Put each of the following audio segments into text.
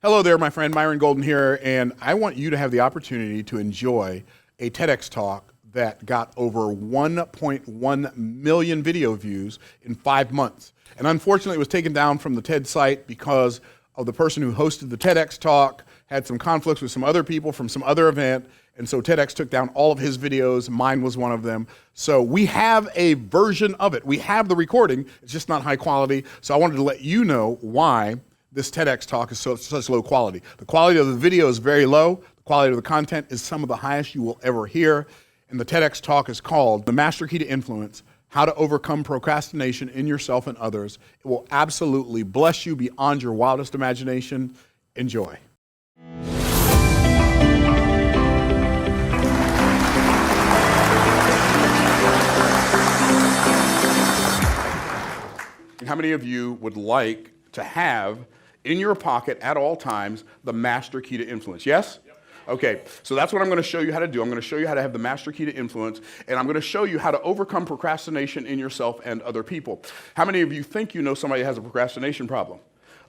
Hello there, my friend. Myron Golden here, and I want you to have the opportunity to enjoy a TEDx talk that got over 1.1 million video views in 5 months. And unfortunately, it was taken down from the TED site because of the person who hosted the TEDx talk had some conflicts with some other people from some other event, and so TEDx took down all of his videos. Mine was one of them. So we have a version of it. We have the recording. It's just not high quality. So I wanted to let you know why this TEDx talk is such low quality. The quality of the video is very low. The quality of the content is some of the highest you will ever hear. And the TEDx talk is called The Master Key to Influence: How to Overcome Procrastination in Yourself and Others. It will absolutely bless you beyond your wildest imagination. Enjoy. How many of you would like to have in your pocket at all times the master key to influence? Yes? Yep. Okay, so that's what I'm going to show you how to do. I'm going to show you how to have the master key to influence, and I'm going to show you how to overcome procrastination in yourself and other people. How many of you think you know somebody that has a procrastination problem?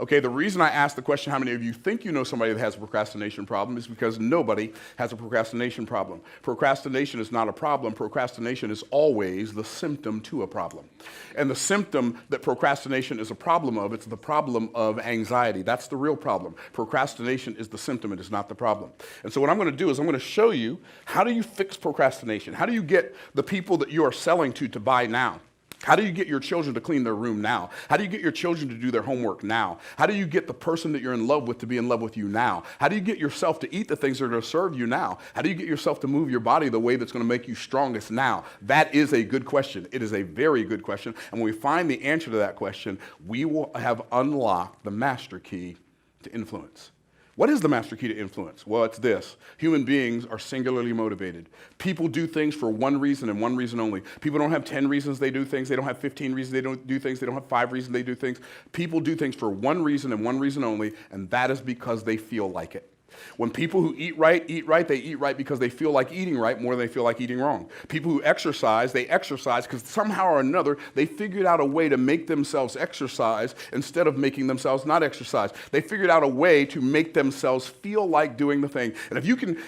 Okay, the reason I asked the question, how many of you think you know somebody that has a procrastination problem, is because nobody has a procrastination problem. Procrastination is not a problem. Procrastination is always the symptom to a problem. And the symptom that procrastination is a problem of, it's the problem of anxiety. That's the real problem. Procrastination is the symptom, it is not the problem. And so what I'm going to do is I'm going to show you, how do you fix procrastination? How do you get the people that you are selling to buy now? How do you get your children to clean their room now? How do you get your children to do their homework now? How do you get the person that you're in love with to be in love with you now? How do you get yourself to eat the things that are going to serve you now? How do you get yourself to move your body the way that's going to make you strongest now? That is a good question. It is a very good question. And when we find the answer to that question, we will have unlocked the master key to influence. What is the master key to influence? Well, it's this. Human beings are singularly motivated. People do things for one reason and one reason only. People don't have 10 reasons they do things. They don't have 15 reasons they don't do things. They don't have 5 reasons they do things. People do things for one reason and one reason only, and that is because they feel like it. When people who eat right, they eat right because they feel like eating right more than they feel like eating wrong. People who exercise, they exercise because somehow or another they figured out a way to make themselves exercise instead of making themselves not exercise. They figured out a way to make themselves feel like doing the thing. And if you can,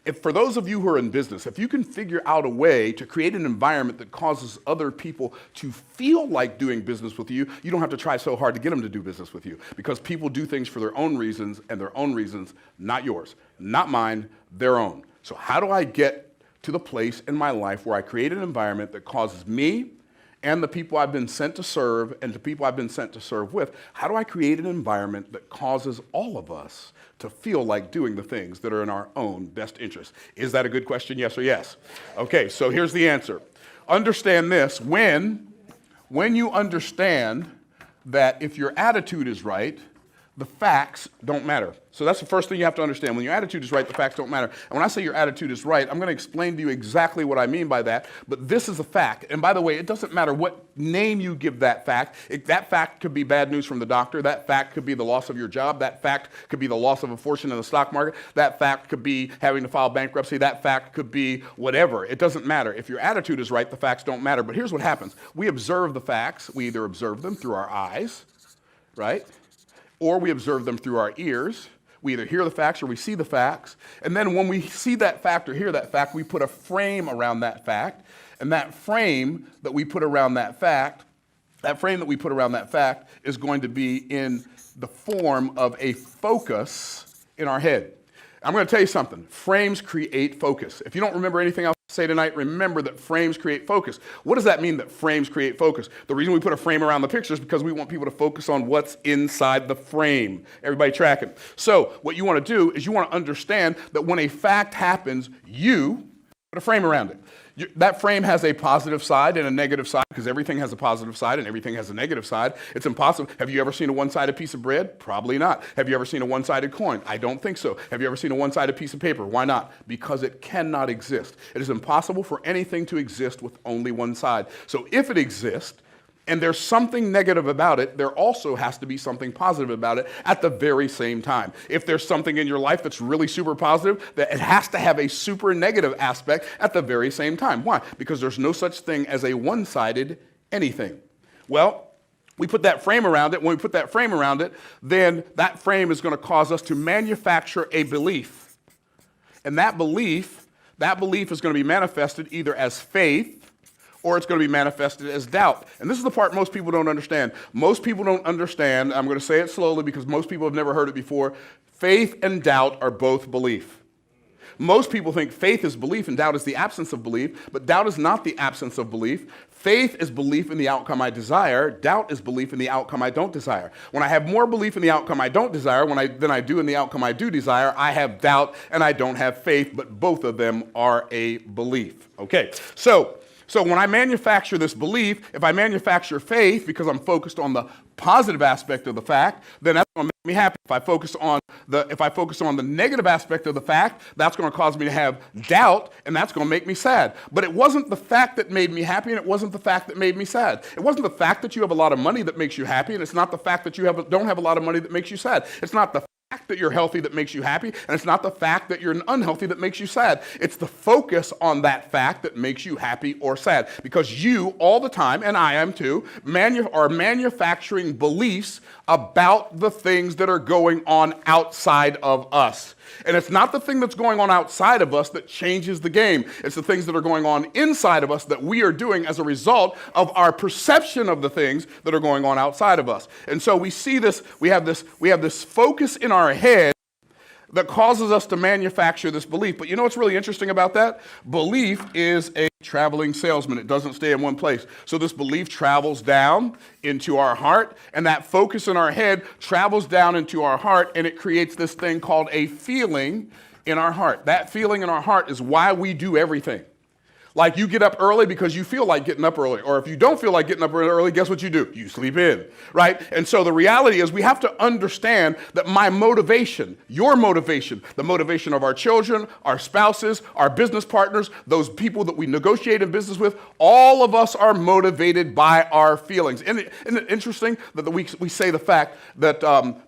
if for those of you who are in business, if you can figure out a way to create an environment that causes other people to feel like doing business with you, you don't have to try so hard to get them to do business with you, because people do things for their own reasons, and their own reasons, not yours, not mine, their own. So how do I get to the place in my life where I create an environment that causes me and the people I've been sent to serve and the people I've been sent to serve with, how do I create an environment that causes all of us to feel like doing the things that are in our own best interest? Is that a good question, yes or yes? Okay, so here's the answer. Understand this: when you understand that if your attitude is right, the facts don't matter. So that's the first thing you have to understand. When your attitude is right, the facts don't matter. And when I say your attitude is right, I'm going to explain to you exactly what I mean by that. But this is a fact. And by the way, it doesn't matter what name you give that fact. That fact could be bad news from the doctor. That fact could be the loss of your job. That fact could be the loss of a fortune in the stock market. That fact could be having to file bankruptcy. That fact could be whatever. It doesn't matter. If your attitude is right, the facts don't matter. But here's what happens. We observe the facts. We either observe them through our eyes, right? Or we observe them through our ears. We either hear the facts or we see the facts. And then when we see that fact or hear that fact, we put a frame around that fact. And that frame that we put around that fact, is going to be in the form of a focus in our head. I'm going to tell you something. Frames create focus. If you don't remember anything else I say tonight, remember that frames create focus. What does that mean, that frames create focus? The reason we put a frame around the picture is because we want people to focus on what's inside the frame. Everybody tracking? So what you want to do is you want to understand that when a fact happens, you put a frame around it. That frame has a positive side and a negative side, because everything has a positive side and everything has a negative side. It's impossible. Have you ever seen a one-sided piece of bread? Probably not. Have you ever seen a one-sided coin? I don't think so. Have you ever seen a one-sided piece of paper? Why not? Because it cannot exist. It is impossible for anything to exist with only one side. So if it exists, and there's something negative about it, there also has to be something positive about it at the very same time. If there's something in your life that's really super positive, that it has to have a super negative aspect at the very same time. Why? Because there's no such thing as a one-sided anything. Well, we put that frame around it. When we put that frame around it, then that frame is going to cause us to manufacture a belief. And that belief is going to be manifested either as faith or it's going to be manifested as doubt. And this is the part most people don't understand. Most people don't understand, I'm going to say it slowly because most people have never heard it before, faith and doubt are both belief. Most people think faith is belief and doubt is the absence of belief, but doubt is not the absence of belief. Faith is belief in the outcome I desire. Doubt is belief in the outcome I don't desire. When I have more belief in the outcome I don't desire than I do in the outcome I do desire, I have doubt and I don't have faith, but both of them are a belief. Okay, so when I manufacture this belief, if I manufacture faith because I'm focused on the positive aspect of the fact, then that's going to make me happy. If I focus on the negative aspect of the fact, that's going to cause me to have doubt, and that's going to make me sad. But it wasn't the fact that made me happy, and it wasn't the fact that made me sad. It wasn't the fact that you have a lot of money that makes you happy, and it's not the fact that you don't have a lot of money that makes you sad. It's not the fact that you're healthy that makes you happy, and it's not the fact that you're unhealthy that makes you sad. It's the focus on that fact that makes you happy or sad. Because you, all the time, and I am too, are manufacturing beliefs about the things that are going on outside of us. And it's not the thing that's going on outside of us that changes the game. It's the things that are going on inside of us that we are doing as a result of our perception of the things that are going on outside of us. And so we see this, we have this focus in our head that causes us to manufacture this belief. But you know what's really interesting about that? Belief is a traveling salesman. It doesn't stay in one place. So this belief travels down into our heart, and that focus in our head travels down into our heart, and it creates this thing called a feeling in our heart. That feeling in our heart is why we do everything. Like you get up early because you feel like getting up early. Or if you don't feel like getting up early, guess what you do? You sleep in, right? And so the reality is we have to understand that my motivation, your motivation, the motivation of our children, our spouses, our business partners, those people that we negotiate in business with, all of us are motivated by our feelings. Isn't it interesting that we say the fact that,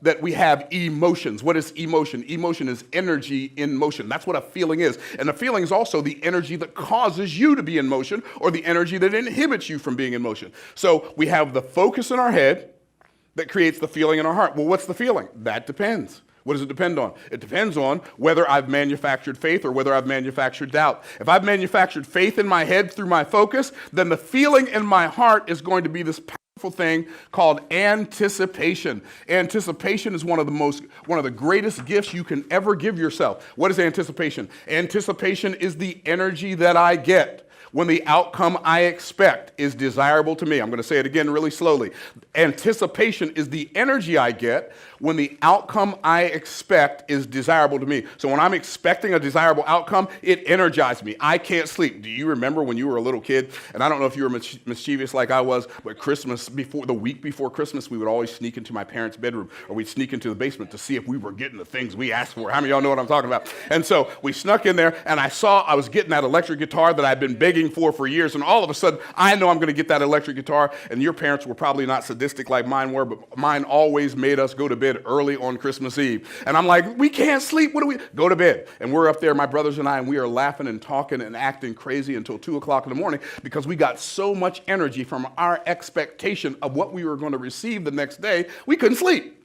that we have emotions? What is emotion? Emotion is energy in motion. That's what a feeling is. And a feeling is also the energy that causes you to be in motion or the energy that inhibits you from being in motion. So we have the focus in our head that creates the feeling in our heart. Well, what's the feeling? That depends. What does it depend on? It depends on whether I've manufactured faith or whether I've manufactured doubt. If I've manufactured faith in my head through my focus, then the feeling in my heart is going to be this powerful thing called anticipation. Anticipation is one of the greatest gifts you can ever give yourself. What is anticipation? Anticipation is the energy that I get when the outcome I expect is desirable to me. I'm going to say it again really slowly. Anticipation is the energy I get when the outcome I expect is desirable to me. So when I'm expecting a desirable outcome, it energizes me. I can't sleep. Do you remember when you were a little kid? And I don't know if you were mischievous like I was, but the week before Christmas, we would always sneak into my parents' bedroom, or we'd sneak into the basement to see if we were getting the things we asked for. How many of y'all know what I'm talking about? And so we snuck in there, and I was getting that electric guitar that I'd been begging for years, and all of a sudden, I know I'm going to get that electric guitar, and your parents were probably not sadistic like mine were, but mine always made us go to bed early on Christmas Eve. And I'm like, we can't sleep. What do we? Go to bed. And we're up there, my brothers and I, and we are laughing and talking and acting crazy until 2 o'clock in the morning because we got so much energy from our expectation of what we were going to receive the next day, we couldn't sleep.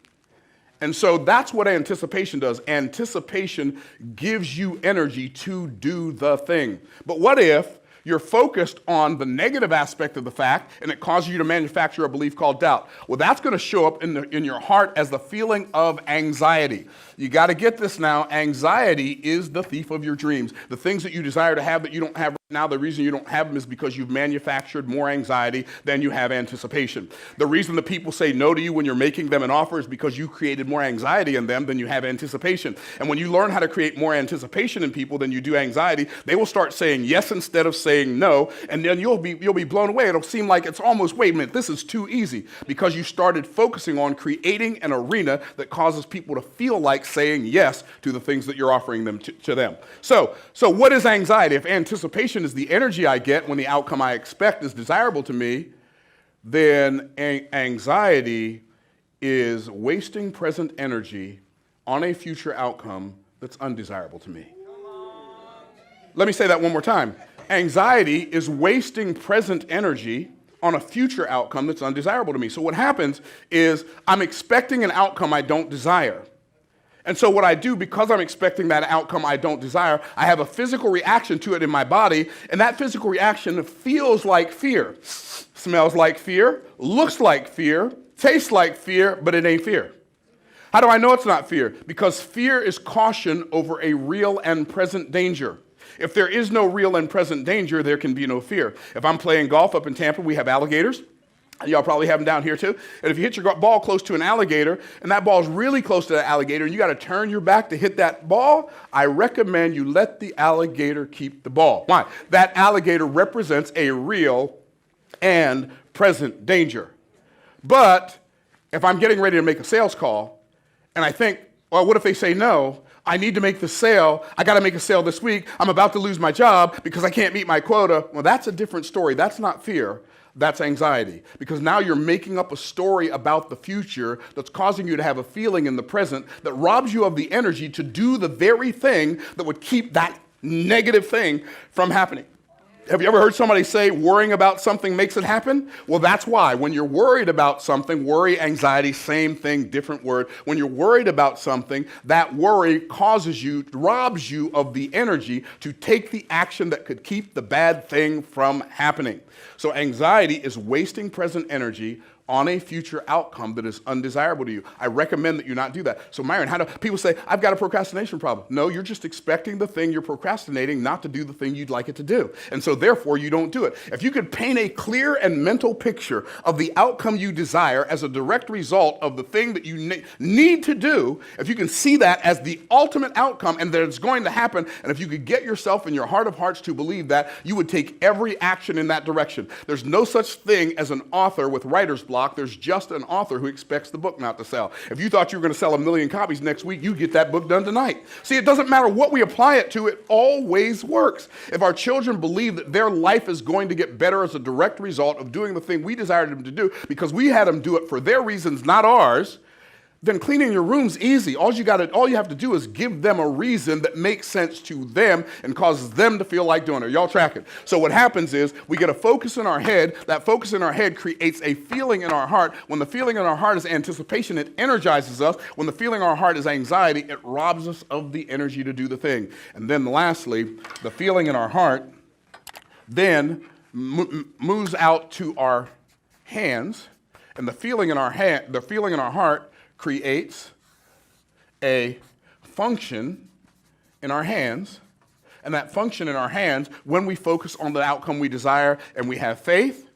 And so that's what anticipation does. Anticipation gives you energy to do the thing. But what if you're focused on the negative aspect of the fact, and it causes you to manufacture a belief called doubt? Well, that's going to show up in your heart as the feeling of anxiety. You got to get this now. Anxiety is the thief of your dreams. The things that you desire to have that you don't have right now, the reason you don't have them is because you've manufactured more anxiety than you have anticipation. The reason that people say no to you when you're making them an offer is because you created more anxiety in them than you have anticipation. And when you learn how to create more anticipation in people than you do anxiety, they will start saying yes instead of saying no, and then you'll be blown away. It'll seem like it's almost, wait a minute, this is too easy, because you started focusing on creating an arena that causes people to feel like saying yes to the things that you're offering them to them. So what is anxiety? If anticipation is the energy I get when the outcome I expect is desirable to me, then anxiety is wasting present energy on a future outcome that's undesirable to me. Let me say that one more time. Anxiety is wasting present energy on a future outcome that's undesirable to me. So what happens is I'm expecting an outcome I don't desire. And so what I do, because I'm expecting that outcome I don't desire, I have a physical reaction to it in my body, and that physical reaction feels like fear, smells like fear, looks like fear, tastes like fear, but it ain't fear. How do I know it's not fear? Because fear is caution over a real and present danger. If there is no real and present danger, there can be no fear. If I'm playing golf up in Tampa, we have alligators. Y'all probably have them down here too. And if you hit your ball close to an alligator, and that ball is really close to the alligator, and you got to turn your back to hit that ball, I recommend you let the alligator keep the ball. Why? That alligator represents a real and present danger. But if I'm getting ready to make a sales call, and I think, well, what if they say no? I need to make the sale. I got to make a sale this week. I'm about to lose my job because I can't meet my quota. Well, that's a different story. That's not fear. That's anxiety. Because now you're making up a story about the future that's causing you to have a feeling in the present that robs you of the energy to do the very thing that would keep that negative thing from happening. Have you ever heard somebody say worrying about something makes it happen? Well, that's why. When you're worried about something, worry, anxiety, same thing, different word. When you're worried about something, that worry robs you of the energy to take the action that could keep the bad thing from happening. So anxiety is wasting present energy on a future outcome that is undesirable to you. I recommend that you not do that. So Myron, how do people say, I've got a procrastination problem? No, you're just expecting the thing you're procrastinating not to do the thing you'd like it to do. And so therefore you don't do it. If you could paint a clear and mental picture of the outcome you desire as a direct result of the thing that you need to do, if you can see that as the ultimate outcome and that it's going to happen, and if you could get yourself in your heart of hearts to believe that, you would take every action in that direction. There's no such thing as an author with writer's block. There's just an author who expects the book not to sell. If you thought you were going to sell 1 million copies next week, you get that book done tonight. See, it doesn't matter what we apply it to, it always works. If our children believe that their life is going to get better as a direct result of doing the thing we desired them to do because we had them do it for their reasons, not ours, then cleaning your room's easy. All you have to do is give them a reason that makes sense to them and causes them to feel like doing it. Y'all tracking? So what happens is we get a focus in our head. That focus in our head creates a feeling in our heart. When the feeling in our heart is anticipation, it energizes us. When the feeling in our heart is anxiety, it robs us of the energy to do the thing. And then lastly, the feeling in our heart then moves out to our hands, and the feeling in our heart creates a function in our hands, and that function in our hands, when we focus on the outcome we desire and we have faith,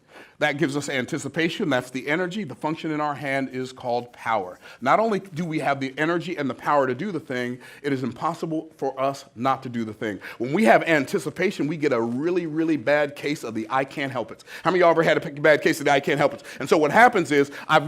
that gives us anticipation. That's the energy. The function in our hand is called power. Not only do we have the energy and the power to do the thing, it is impossible for us not to do the thing. When we have anticipation, we get a really, really bad case of the I can't help it. How many of y'all ever had a bad case of the I can't help it? And so what happens is I'm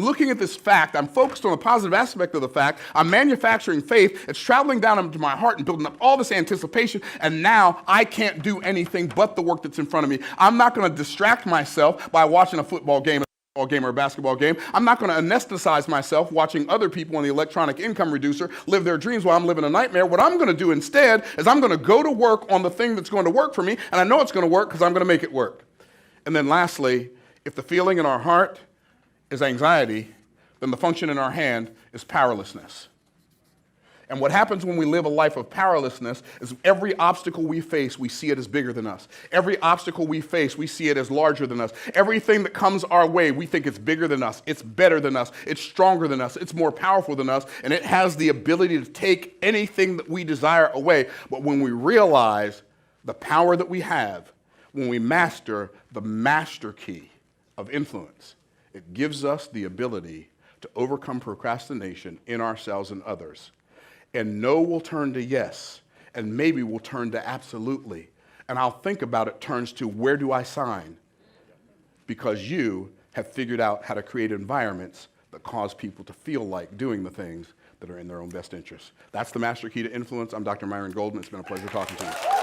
looking at this fact. I'm focused on the positive aspect of the fact. I'm manufacturing faith. It's traveling down into my heart and building up all this anticipation. And now I can't do anything but the work that's in front of me. I'm not going to distract myself by watching a football game or a basketball game. I'm not going to anesthetize myself watching other people on the electronic income reducer live their dreams while I'm living a nightmare. What I'm going to do instead is I'm going to go to work on the thing that's going to work for me, and I know it's going to work because I'm going to make it work. And then lastly, if the feeling in our heart is anxiety, then the function in our hand is powerlessness. And what happens when we live a life of powerlessness is every obstacle we face, we see it as bigger than us. Every obstacle we face, we see it as larger than us. Everything that comes our way, we think it's bigger than us, it's better than us, it's stronger than us, it's more powerful than us, and it has the ability to take anything that we desire away. But when we realize the power that we have, when we master the master key of influence, it gives us the ability to overcome procrastination in ourselves and others. And no will turn to yes, and maybe will turn to absolutely. And I'll think about it turns to where do I sign? Because you have figured out how to create environments that cause people to feel like doing the things that are in their own best interest. That's the master key to influence. I'm Dr. Myron Golden. It's been a pleasure talking to you.